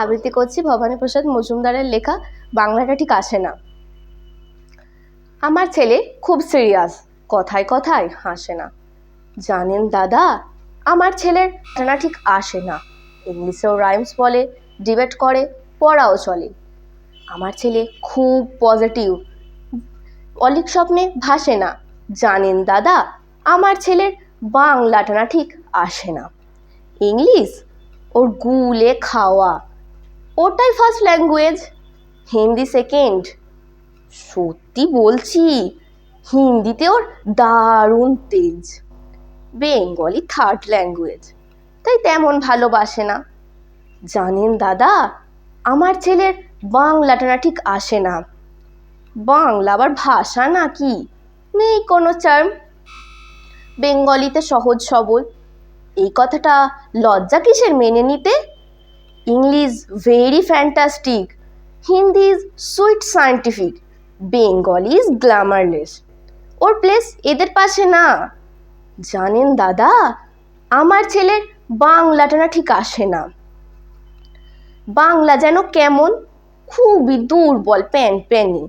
আবৃত্তি করছি ভবানী প্রসাদ মজুমদারের লেখা বাংলাটা ঠিক আসে না। আমার ছেলে খুব সিরিয়াস, কথায় কথায় হাসে না। জানেন দাদা, আমার ছেলের না ঠিক আসে না। ইংলিশেও রাইমস বলে, ডিবেট করে, পড়াও চলে। আমার ছেলে খুব পজিটিভ, অলিক স্বপ্নে ভাসে না। জানেন দাদা, আমার ছেলের বাংলাটা না ঠিক আসে না। ইংলিশ ওর গুলে খাওয়া, ওটাই ফার্স্ট ল্যাঙ্গুয়েজ, হিন্দি সেকেন্ড। সত্যি বলছি, হিন্দিতে ওর দারুণ তেজ। বেঙ্গলি থার্ড ল্যাঙ্গুয়েজ, তাই তেমন ভালোবাসে না। জানেন দাদা, আমার ছেলের বাংলাটা না ঠিক আসে না। বাংলা আবার ভাষা নাকি, নেই কোনো চার্ম। বেঙ্গলিতে সহজ সবল, এই কথাটা লজ্জা কিসের মেনে নিতে? English very fantastic, Hindi is sweet scientific, Bengali is glamourless. Or place এদের পাশে না। জানেন দাদা, আমার ছেলের বাংলাটা না ঠিক আসে না। বাংলা যেন কেমন, খুবই দুর্বল প্যান প্যানে,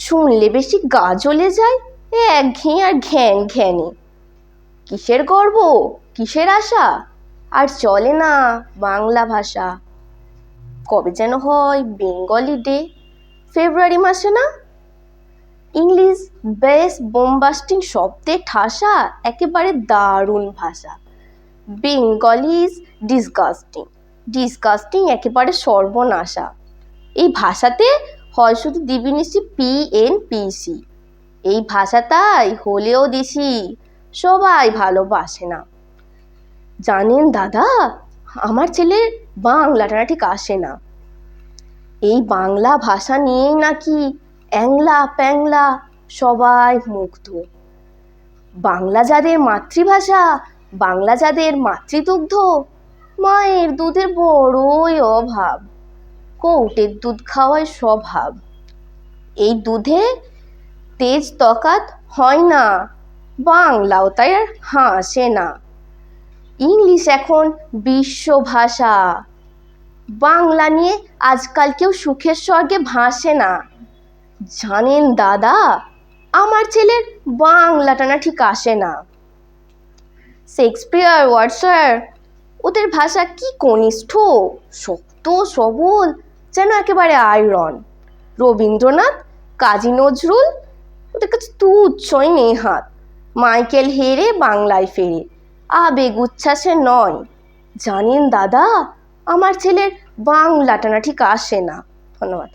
শুনলে বেশি গা জ্বলে যায়, একঘেয়ে আর ঘ্যান ঘ্যানে। কিসের গর্ব, কিসের আশা, আর চলে না বাংলা ভাষা। কবে যেন হয় বেঙ্গলি ডে, ফেব্রুয়ারি মাসে না? ইংলিশ বেশ বোমবাস্টিং শব্দে ঠাসা, একেবারে দারুণ ভাষা। বেঙ্গলি ইজ ডিসগাস্টিং, ডিসগাস্টিং একেবারে সর্বনাশা। এই ভাষাতে হয় শুধু দিবিনিসি PNPC। এই ভাষাটাই হলেও দিছি, সবাই ভালোবাসে না। জানেন দাদা, আমার ছেলের বাংলাটা ঠিক আসে না। এই বাংলা ভাষা নিয়েই নাকি অ্যাংলা প্যাংলা সবাই মুগ্ধ। বাংলা যাদের মাতৃভাষা, বাংলা যাদের মাতৃদুগ্ধ, মায়ের দুধের বড়ই অভাব, কৌটের দুধ খাওয়ায় স্বভাব। এই দুধে তেজ তকাত হয় না, বাংলাও তাই আর হাসে না। ইংলিশ এখন বিশ্ব ভাষা, বাংলা নিয়ে আজকাল কেউ সুখের স্বর্গে ভাসে না। জানেন দাদা, আমার ছেলের বাংলাটা না ঠিক আসে না। শেক্সপিয়ার, ওয়ার্ডসওয়ার্থ, ওদের ভাষা কি কনিষ্ঠ, শক্ত সবল, যেন একেবারে আয়রন। রবীন্দ্রনাথ, কাজী নজরুল, ওদের কাছে তুচ্ছই নেহাত। মাইকেল হেরে বাংলায় ফেরে, আবেগ উচ্ছ্বাসে নয়। জানেন দাদা, আমার ছেলের বাংলাটা না ঠিক আসে না। ধন্যবাদ।